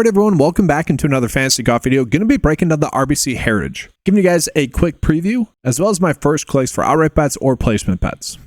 Alright everyone, welcome back into another fantasy golf video. Going to be breaking down the RBC Heritage. Giving you guys a quick preview, as well as my first clicks for outright bets or placement bets.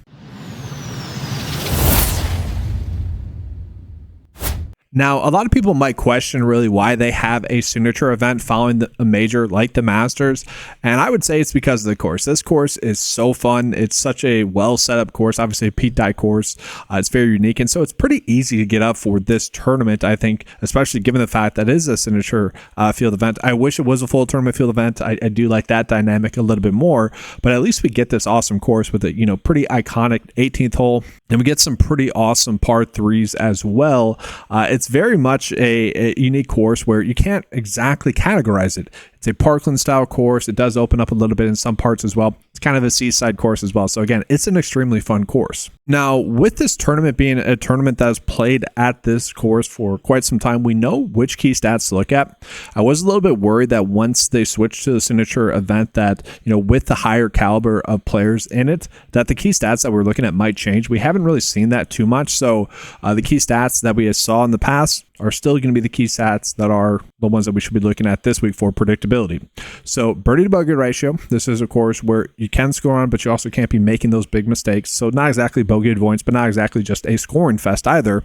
Now, a lot of people might question really why they have a signature event following a major like the Masters, and I would say it's because of the course. This course is so fun. It's such a well set up course, obviously a Pete Dye course. It's very unique, and so it's pretty easy to get up for this tournament, I think, especially given the fact that it is a signature field event. I wish it was a full tournament field event. I do like that dynamic a little bit more, but at least we get this awesome course with a pretty iconic 18th hole, and we get some pretty awesome par threes as well. It's very much a unique course where you can't exactly categorize it. It's a Parkland style course. It does open up a little bit in some parts as well. It's kind of a seaside course as well. So again, it's an extremely fun course. Now, with this tournament being a tournament that is played at this course for quite some time, we know which key stats to look at. I was a little bit worried that once they switched to the signature event that, with the higher caliber of players in it, that the key stats that we're looking at might change. We haven't really seen that too much. So the key stats that we saw in the past are still going to be the key stats that are the ones that we should be looking at this week for predictability. So birdie to bogey ratio, this is a course where you can score on, but you also can't be making those big mistakes. So not exactly bogey avoidance, but not exactly just a scoring fest either.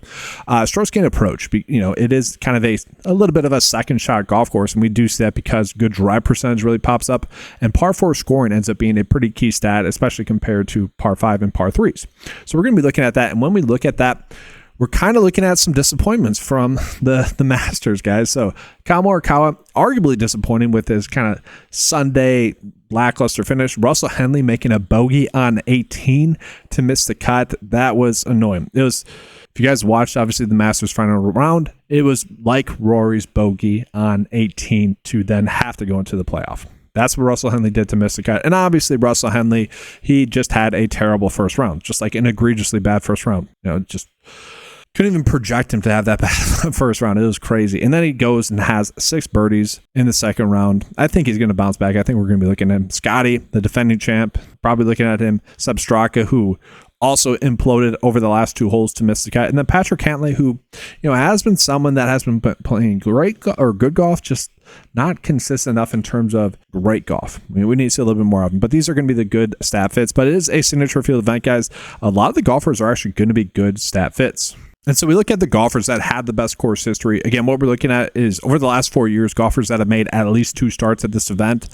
Strokes gained approach, it is kind of a little bit of a second shot golf course, and we do see that because good drive percentage really pops up, and par 4 scoring ends up being a pretty key stat, especially compared to par 5 and par 3s. So we're going to be looking at that, and when we look at that, we're kind of looking at some disappointments from the Masters, guys. So Kyle Morikawa, arguably disappointing with his kind of Sunday lackluster finish. Russell Henley making a bogey on 18 to miss the cut. That was annoying. It was, if you guys watched, obviously, the Masters final round, it was like Rory's bogey on 18 to then have to go into the playoff. That's what Russell Henley did to miss the cut. And obviously, Russell Henley, he just had a terrible first round, just like an egregiously bad first round. Just couldn't even project him to have that bad first round. It was crazy. And then he goes and has 6 birdies in the second round. I think he's going to bounce back. I think we're going to be looking at him. Scotty, the defending champ, probably looking at him. Seb Straka, who also imploded over the last 2 holes to miss the cut. And then Patrick Cantlay, who, has been someone that has been playing good golf, just not consistent enough in terms of great golf. We need to see a little bit more of them, but these are going to be the good stat fits. But it is a signature field event, guys. A lot of the golfers are actually going to be good stat fits. And so we look at the golfers that had the best course history. Again, what we're looking at is over the last 4 years, golfers that have made at least 2 starts at this event,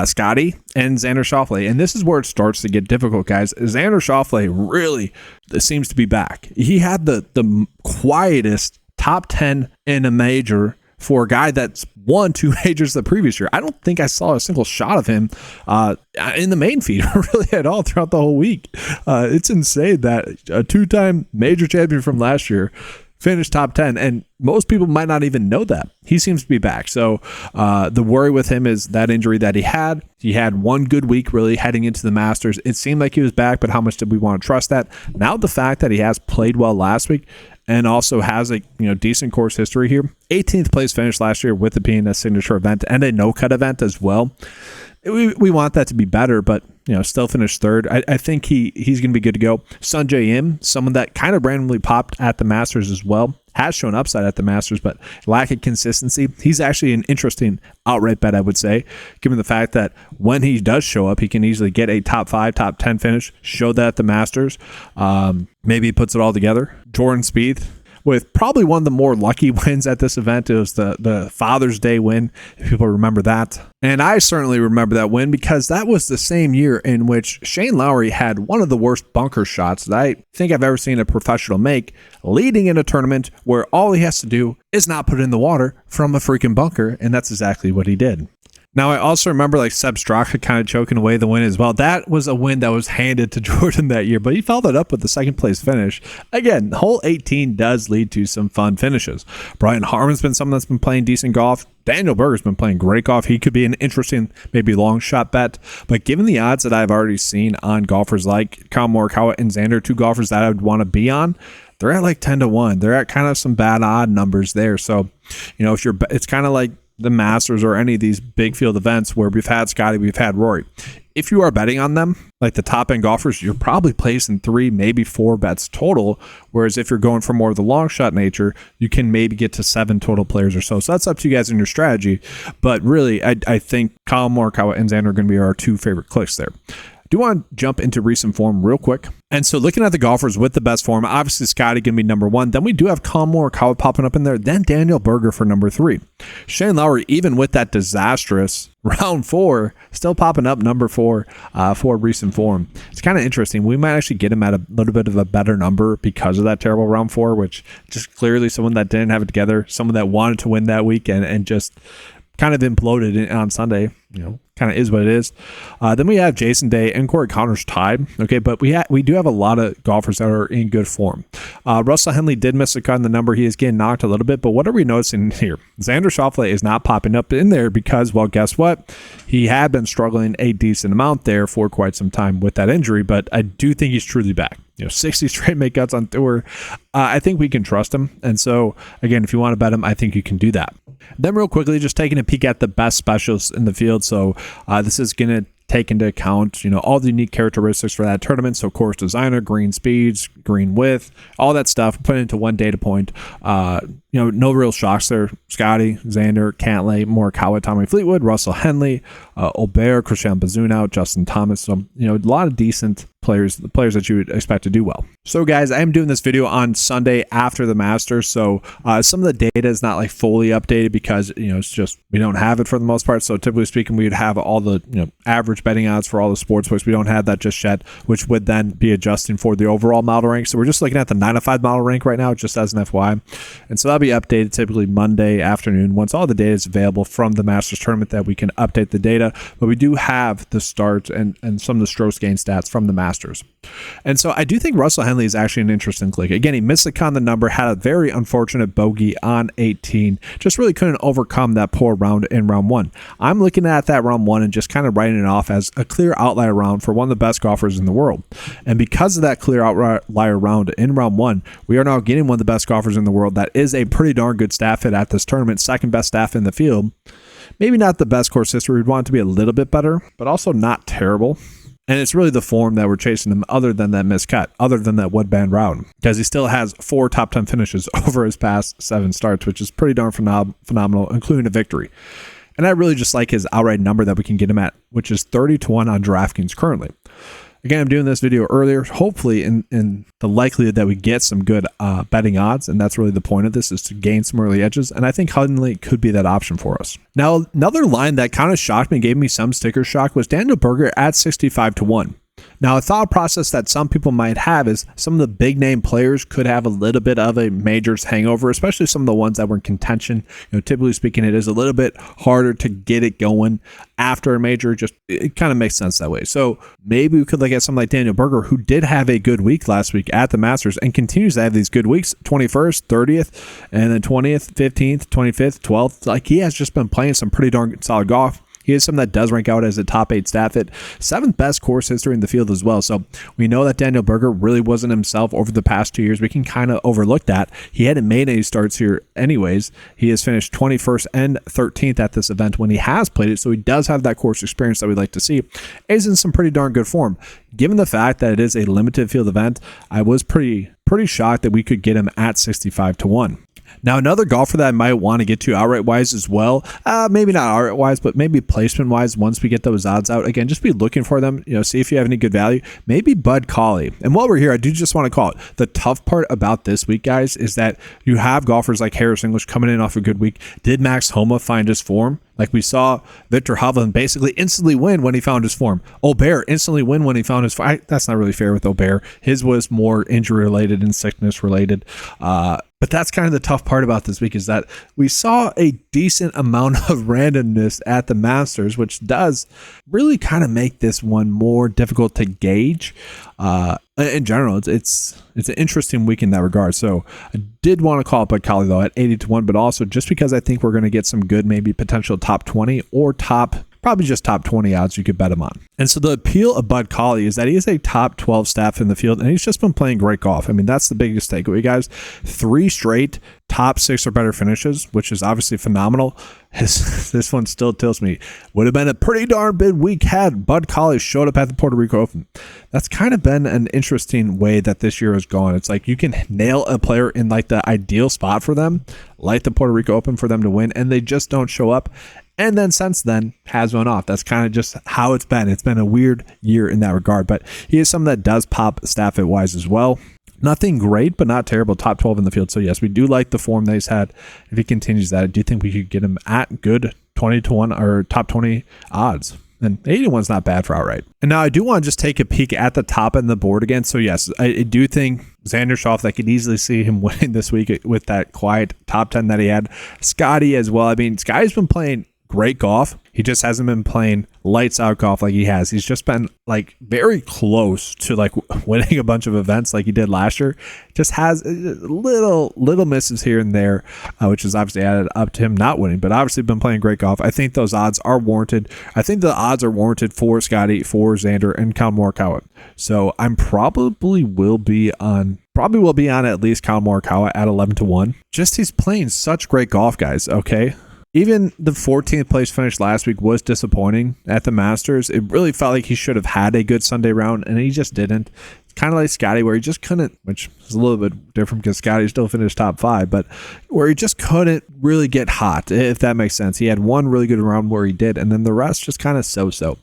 Scotty and Xander Schauffele. And this is where it starts to get difficult, guys. Xander Schauffele really seems to be back. He had the quietest top 10 in a major for a guy that's won 2 majors the previous year. I don't think I saw a single shot of him in the main feed really at all throughout the whole week. It's insane that a 2-time major champion from last year finished top 10, and most people might not even know that. He seems to be back. So the worry with him is that injury that he had. He had 1 good week really heading into the Masters. It seemed like he was back, but how much did we want to trust that? Now the fact that he has played well last week and also has a decent course history here. 18th place finish last year with it being a signature event and a no-cut event as well. We want that to be better, but still finished 3rd. I think he's going to be good to go. Sungjae Im, someone that kind of randomly popped at the Masters as well, has shown upside at the Masters, but lack of consistency. He's actually an interesting outright bet, I would say, given the fact that when he does show up, he can easily get a top 5, top 10 finish. Showed that at the Masters. Maybe he puts it all together. Jordan Spieth, with probably one of the more lucky wins at this event. It was the Father's Day win, if people remember that. And I certainly remember that win because that was the same year in which Shane Lowry had one of the worst bunker shots that I think I've ever seen a professional make, leading in a tournament where all he has to do is not put it in the water from a freaking bunker, and that's exactly what he did. Now, I also remember Seb Straka kind of choking away the win as well. That was a win that was handed to Jordan that year, but he followed it up with the 2nd place finish. Again, hole 18 does lead to some fun finishes. Brian Harman's been someone that's been playing decent golf. Daniel Berger's been playing great golf. He could be an interesting, maybe long shot bet. But given the odds that I've already seen on golfers like Kyle Morikawa and Xander, 2 golfers that I would want to be on, they're at 10 to 1. They're at kind of some bad odd numbers there. So, it's kind of like the Masters or any of these big field events where we've had Scotty, we've had Rory. if you are betting on them, like the top end golfers, you're probably placing 3, maybe 4 bets total. Whereas if you're going for more of the long shot nature, you can maybe get to 7 total players or so. So that's up to you guys in your strategy. But really, I think Colin Morikawa and Xander are going to be our 2 favorite clicks there. I do want to jump into recent form real quick. And so looking at the golfers with the best form, obviously Scotty going to be number 1. Then we do have Colin Morikawa popping up in there. Then Daniel Berger for number 3. Shane Lowry, even with that disastrous round 4, still popping up number 4 for recent form. It's kind of interesting. We might actually get him at a little bit of a better number because of that terrible round 4, which just clearly someone that didn't have it together, someone that wanted to win that week and just kind of imploded on Sunday. Kind of is what it is. Then we have Jason Day and Corey Connors tied. Okay, but we do have a lot of golfers that are in good form. Russell Henley did miss a cut in the number. He is getting knocked a little bit, but what are we noticing here? Xander Schauffele is not popping up in there because, well, guess what? He had been struggling a decent amount there for quite some time with that injury, but I do think he's truly back. 60 straight make cuts on tour. I think we can trust him. And so, again, if you want to bet him, I think you can do that. Then real quickly, just taking a peek at the best specials in the field. So this is going to take into account, all the unique characteristics for that tournament. So course designer, green speeds, green width, all that stuff, put it into one data point. No real shocks there. Scotty, Xander, Cantlay, Morikawa, Tommy Fleetwood, Russell Henley, Aubert, Christian Bazunau, Justin Thomas. So, a lot of decent players, the players that you would expect to do well. So guys, I am doing this video on Sunday after the Masters. So some of the data is not like fully updated because, it's just, we don't have it for the most part. So typically speaking, we would have all the, average betting odds for all the sports books. We don't have that just yet, which would then be adjusting for the overall model rank. So we're just looking at the 9-5 model rank right now, just as an FYI. And so that'll be updated typically Monday afternoon once all the data is available from the Masters tournament that we can update the data. But we do have the start and some of the strokes gain stats from the Masters. And so I do think Russell Henley is actually an interesting click. Again, he missed the cut on the number, had a very unfortunate bogey on 18. Just really couldn't overcome that poor round in round 1. I'm looking at that round 1 and just kind of writing it off as a clear outlier round for one of the best golfers in the world. And because of that clear outlier round in round 1, we are now getting one of the best golfers in the world that is a pretty darn good staff hit at this tournament, second best staff in the field. Maybe not the best course history. We'd want it to be a little bit better, but also not terrible. And it's really the form that we're chasing him other than that miscut, other than that woodband round, because he still has 4 top 10 finishes over his past 7 starts, which is pretty darn phenomenal, including a victory. And I really just like his outright number that we can get him at, which is 30-1 on DraftKings currently. Again, I'm doing this video earlier, hopefully in the likelihood that we get some good betting odds, and that's really the point of this, is to gain some early edges, and I think Henley could be that option for us. Now, another line that kind of shocked me, gave me some sticker shock, was Daniel Berger at 65-1. Now, a thought process that some people might have is some of the big name players could have a little bit of a majors hangover, especially some of the ones that were in contention. Typically speaking, it is a little bit harder to get it going after a major. Just it kind of makes sense that way. So maybe we could look at something like Daniel Berger, who did have a good week last week at the Masters and continues to have these good weeks, 21st, 30th, and then 20th, 15th, 25th, 12th. Like, he has just been playing some pretty darn solid golf. He is someone that does rank out as a top 8 staff hit, 7th best course history in the field as well. So we know that Daniel Berger really wasn't himself over the past 2 years. We can kind of overlook that. He hadn't made any starts here anyways. He has finished 21st and 13th at this event when he has played it. So he does have that course experience that we'd like to see. He's in some pretty darn good form. Given the fact that it is a limited field event, I was pretty shocked that we could get him at 65-1. Now, another golfer that I might want to get to outright-wise as well, maybe not outright-wise, but maybe placement-wise once we get those odds out. Again, just be looking for them, see if you have any good value. Maybe Bud Cauley. And while we're here, I do just want to call it. The tough part about this week, guys, is that you have golfers like Harris English coming in off a good week. Did Max Homa find his form? Like we saw Viktor Hovland basically instantly win when he found his form. Aubert instantly win when he found his form. That's not really fair with Aubert. His was more injury-related and sickness-related. But that's kind of the tough part about this week, is that we saw a decent amount of randomness at the Masters, which does really kind of make this one more difficult to gauge. In general, it's an interesting week in that regard. So I did want to call it Bud Cauley though at 80-1, but also just because I think we're going to get some good, maybe potential top 20 or top probably just top 20 odds you could bet him on. And so the appeal of Bud Cauley is that he is a top 12 staff in the field, and he's just been playing great golf. I mean, that's the biggest takeaway, guys. 3 straight top 6 or better finishes, which is obviously phenomenal. This one still tells me would have been a pretty darn big week had Bud Cauley showed up at the Puerto Rico Open. That's kind of been an interesting way that this year has gone. It's like you can nail a player in like the ideal spot for them, like the Puerto Rico Open, for them to win, and they just don't show up. And then since then has went off. That's kind of just how it's been. It's been a weird year in that regard, but he is someone that does pop staff at wise as well. Nothing great, but not terrible. Top 12 in the field. So yes, we do like the form that he's had. If he continues that, I do think we could get him at good 20-1 or top 20 odds. And 81 is not bad for outright. And now I do want to just take a peek at the top end of the board again. So yes, I do think Xander Schauffele, I could easily see him winning this week with that quiet top 10 that he had. Scotty as well. I mean, Scotty's been playing great golf. He just hasn't been playing lights out golf like he has. He's just been like very close to like winning a bunch of events like he did last year. Just has little misses here and there, which is obviously added up to him not winning, but obviously been playing great golf. I think those odds are warranted. I think the odds are warranted for Scotty, for Xander, and Collin Morikawa. So I'm probably will be on at least Collin Morikawa at 11-1. Just he's playing such great golf, guys. Okay. Even the 14th place finish last week was disappointing at the Masters. It really felt like he should have had a good Sunday round, and he just didn't. Kind of like Scotty, where he just couldn't, which is a little bit different because Scotty still finished top 5, but where he just couldn't really get hot, if that makes sense. He had one really good round where he did, and then the rest just kind of so-so.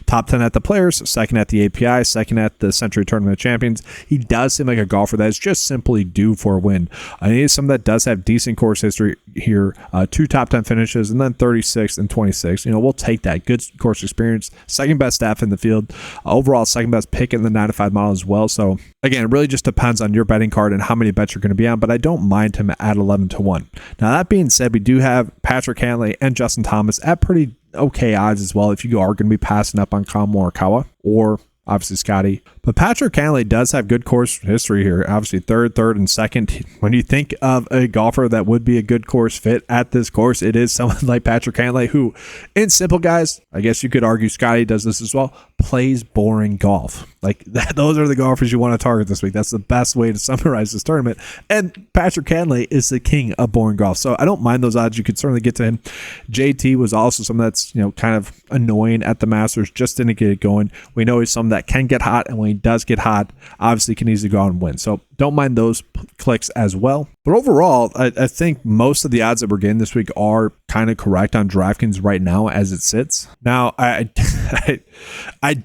Top 10 at the Players, second at the API, second at the Century Tournament of Champions. He does seem like a golfer that is just simply due for a win. And he is someone that does have decent course history here, 2 top 10 finishes, and then 36 and 26. You know, we'll take that. Good course experience, second best staff in the field, overall second best pick in the 9-5 model as well. So again, it really just depends on your betting card and how many bets you're going to be on, but I don't mind him at 11-1. Now that being said, we do have Patrick Henley and Justin Thomas at pretty okay odds as well if you are going to be passing up on Collin Morikawa or obviously Scotty. But Patrick Henley does have good course history here. Obviously third, and second. When you think of a golfer that would be a good course fit at this course, it is someone like Patrick Henley who, in simple, guys, I guess you could argue Scotty does this as well, plays boring golf. Like that, those are the golfers you want to target this week. That's the best way to summarize this tournament. And Patrick Henley is the king of boring golf. So I don't mind those odds. You could certainly get to him. JT was also someone that's, you know, kind of annoying at the Masters, just didn't get it going. We know he's someone that can get hot, and when he does get hot, obviously can easily go out and win. So don't mind those clicks as well. But overall, I think most of the odds that we're getting this week are kind of correct on DraftKings right now as it sits. Now, I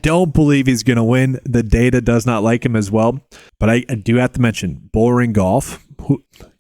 don't believe he's going to win. The data does not like him as well. But I do have to mention boring golf.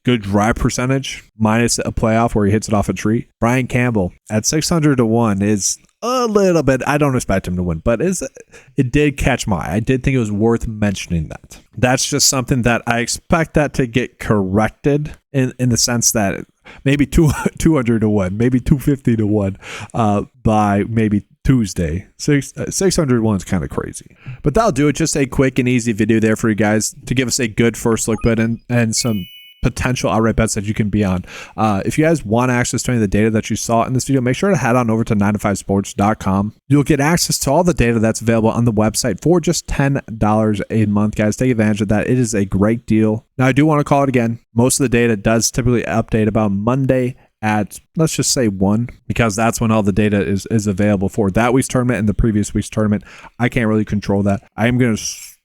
Good drive percentage, minus a playoff where he hits it off a tree. Brian Campbell at 600-1 is a little bit, I don't expect him to win, but it did catch my eye. I did think it was worth mentioning that. That's just something that I expect that to get corrected in the sense that maybe 200-1, maybe 250-1 by maybe Tuesday. 601 is kind of crazy. But that'll do it. Just a quick and easy video there for you guys to give us a good first look bet and some potential outright bets that you can be on. If you guys want access to any of the data that you saw in this video, make sure to head on over to 9to5sports.com. You'll get access to all the data that's available on the website for just $10 a month. Guys, take advantage of that. It is a great deal. Now, I do want to call it again. Most of the data does typically update about Monday at, let's just say 1, because that's when all the data is available for that week's tournament and the previous week's tournament. I can't really control that. I am going to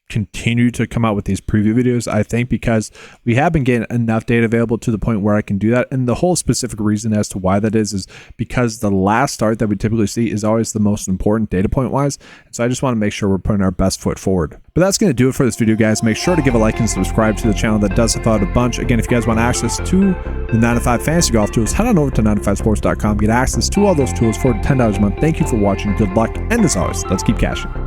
continue to come out with these preview videos, I think, because we have been getting enough data available to the point where I can do that. And the whole specific reason as to why that is because the last start that we typically see is always the most important data point wise. So I just want to make sure we're putting our best foot forward. But that's going to do it for this video, guys. Make sure to give a like and subscribe to the channel. That does help out a bunch. Again, if you guys want access to the 9to5 fantasy golf tools, head on over to 9to5sports.com. Get access to all those tools for $10 a month. Thank you for watching. Good luck. And as always, let's keep cashing.